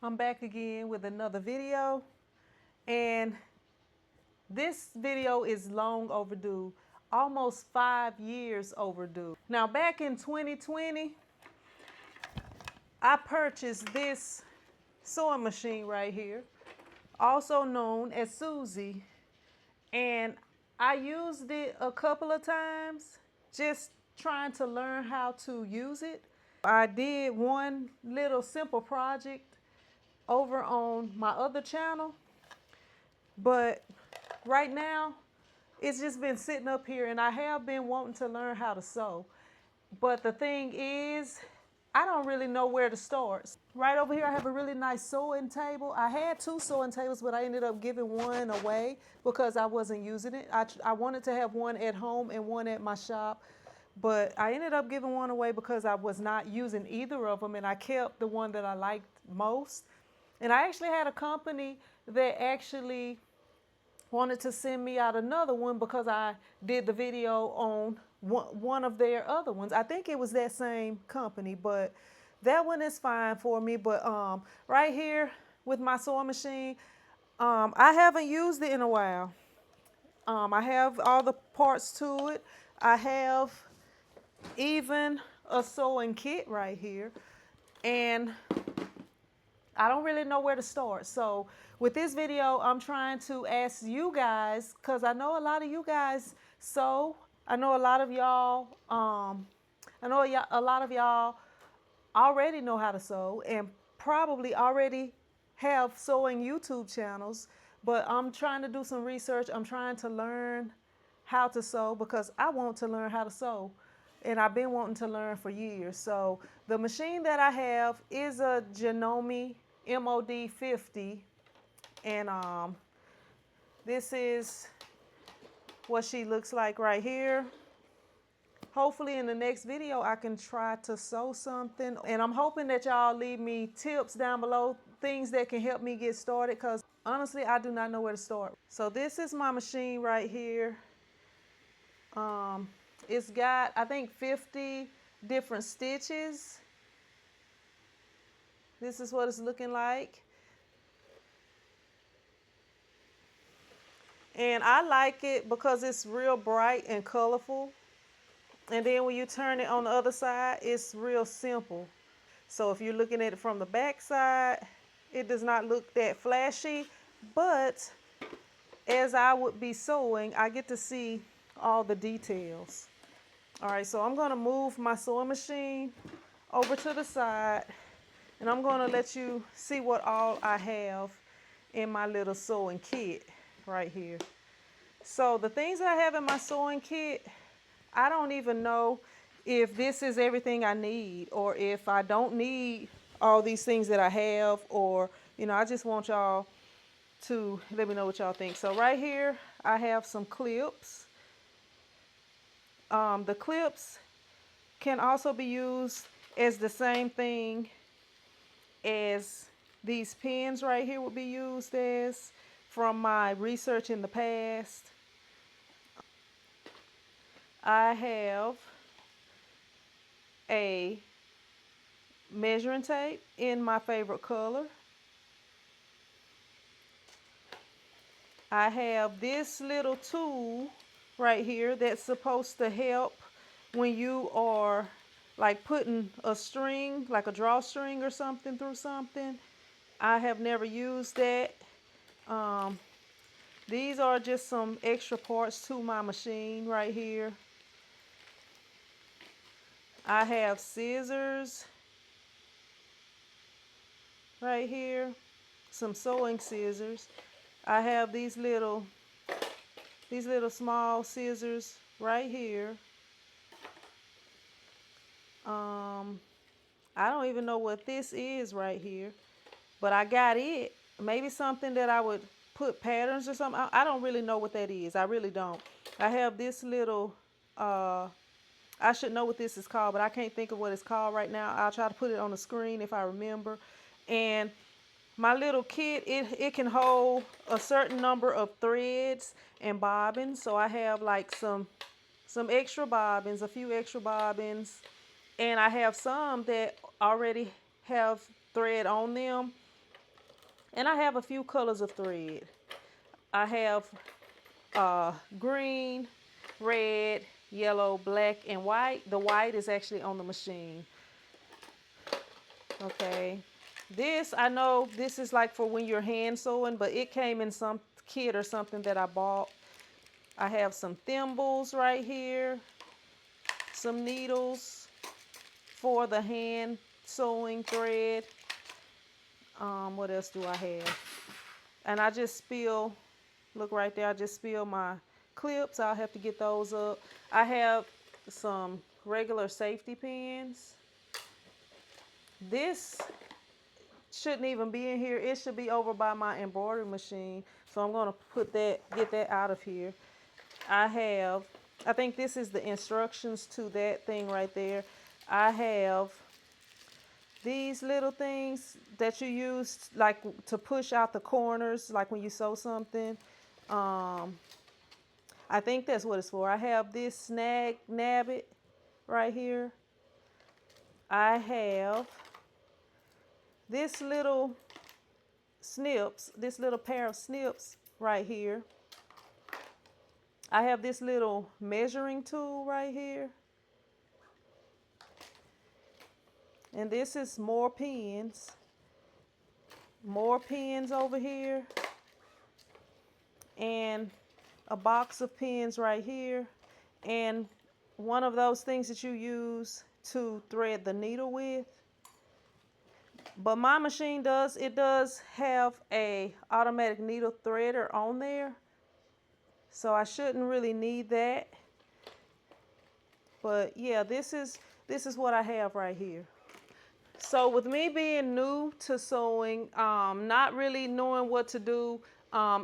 I'm back again with another video, and this video is long overdue, almost 5 years overdue. Now, back in 2020, I purchased this sewing machine right here, also known as Susie, and I used it a couple of times just trying to learn how to use it. I did one little simple project over on my other channel, but right now it's just been sitting up here, and I have been wanting to learn how to sew. But the thing is, I don't really know where to start. Right over here, I have a really nice sewing table. I had two sewing tables, but I ended up giving one away because I wasn't using it. I wanted to have one at home and one at my shop, but I ended up giving one away because I was not using either of them, and I kept the one that I liked most. And I actually had a company that actually wanted to send me out another one because I did the video on one of their other ones. I think it was that same company, but that one is fine for me. But right here with my sewing machine, I haven't used it in a while. I have all the parts to it. I have even a sewing kit right here, and I don't really know where to start. So with this video, I'm trying to ask you guys, because I know a lot of you guys sew. I know a lot of y'all, a lot of y'all already know how to sew and probably already have sewing YouTube channels. But I'm trying to do some research. I'm trying to learn how to sew because I want to learn how to sew. And I've been wanting to learn for years. So the machine that I have is a Janome MOD 50. And this is what she looks like right here. Hopefully in the next video, I can try to sew something. And I'm hoping that y'all leave me tips down below, things that can help me get started, because honestly, I do not know where to start. So this is my machine right here. It's got, I think, 50 different stitches. This is what it's looking like. And I like it because it's real bright and colorful. And then when you turn it on the other side, it's real simple. So if you're looking at it from the back side, it does not look that flashy. But as I would be sewing, I get to see all the details. All right, so I'm gonna move my sewing machine over to the side, and I'm gonna let you see what all I have in my little sewing kit right here. So the things that I have in my sewing kit, I don't even know if this is everything I need or if I don't need all these things that I have, or, I just want y'all to let me know what y'all think. So right here, I have some clips. The clips can also be used as the same thing as these pins right here would be used as from my research in the past. I have a measuring tape in my favorite color. I have this little tool right here that's supposed to help when you are like putting a string, like a drawstring or something through something. I have never used that. These are just some extra parts to my machine right here. I have scissors right here, some sewing scissors. I have these little small scissors right here. I don't even know what this is right here, but I got it. Maybe something that I would put patterns or something. I don't really know what that is. I really don't. I have this little, I should know what this is called, but I can't think of what it's called right now. I'll try to put it on the screen if I remember. And my little kit, it can hold a certain number of threads and bobbins. So I have like some extra bobbins, a few extra bobbins. And I have some that already have thread on them. And I have a few colors of thread. I have green, red, yellow, black, and white. The white is actually on the machine. Okay. This, I know this is like for when you're hand sewing, but it came in some kit or something that I bought. I have some thimbles right here, some needles for the hand sewing thread. What else do I have? And I just spill, look right there, I just spill my clips. I'll have to get those up. I have some regular safety pins. This shouldn't even be in here. It should be over by my embroidery machine. So I'm gonna get that out of here. I think this is the instructions to that thing right there. I have these little things that you use like to push out the corners, like when you sew something. I think that's what it's for. I have this snag nabbit right here. I have this little snips, this little pair of snips right here. I have this little measuring tool right here. And this is more pins. More pins over here. And a box of pins right here. And one of those things that you use to thread the needle with. But my machine does have a automatic needle threader on there. So I shouldn't really need that. But yeah, this is what I have right here. So with me being new to sewing, not really knowing what to do,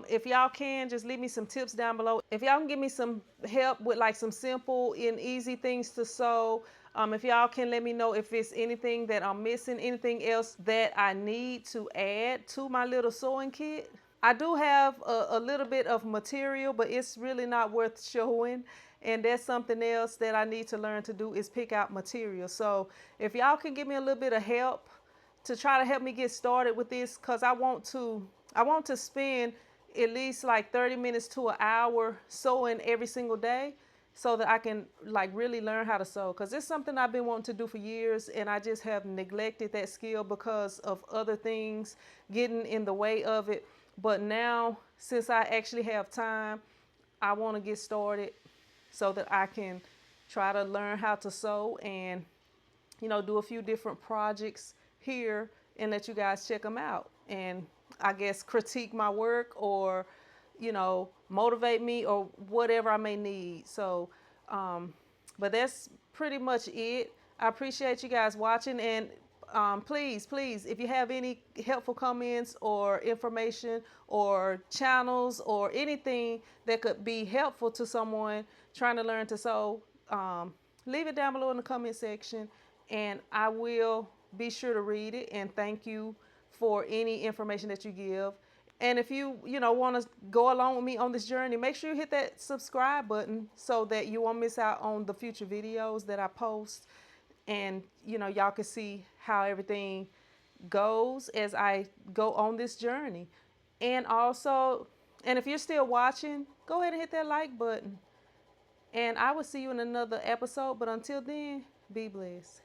if y'all can, just leave me some tips down below. If y'all can give me some help with like some simple and easy things to sew, if y'all can let me know if it's anything that I'm missing, anything else that I need to add to my little sewing kit. I do have a little bit of material, but it's really not worth showing. And that's something else that I need to learn to do is pick out material. So if y'all can give me a little bit of help to try to help me get started with this, because I want to spend at least like 30 minutes to an hour sewing every single day so that I can like really learn how to sew. Because it's something I've been wanting to do for years, and I just have neglected that skill because of other things getting in the way of it. But now, since I actually have time, I want to get started so that I can try to learn how to sew and, you know, do a few different projects here and let you guys check them out. And I guess critique my work or, you know, motivate me or whatever I may need. So, but that's pretty much it. I appreciate you guys watching, and please, if you have any helpful comments or information or channels or anything that could be helpful to someone trying to learn to sew, leave it down below in the comment section, and I will be sure to read it and thank you for any information that you give. And if you want to go along with me on this journey, make sure you hit that subscribe button so that you won't miss out on the future videos that I post. And, y'all can see how everything goes as I go on this journey. And also, and if you're still watching, go ahead and hit that like button. And I will see you in another episode. But until then, be blessed.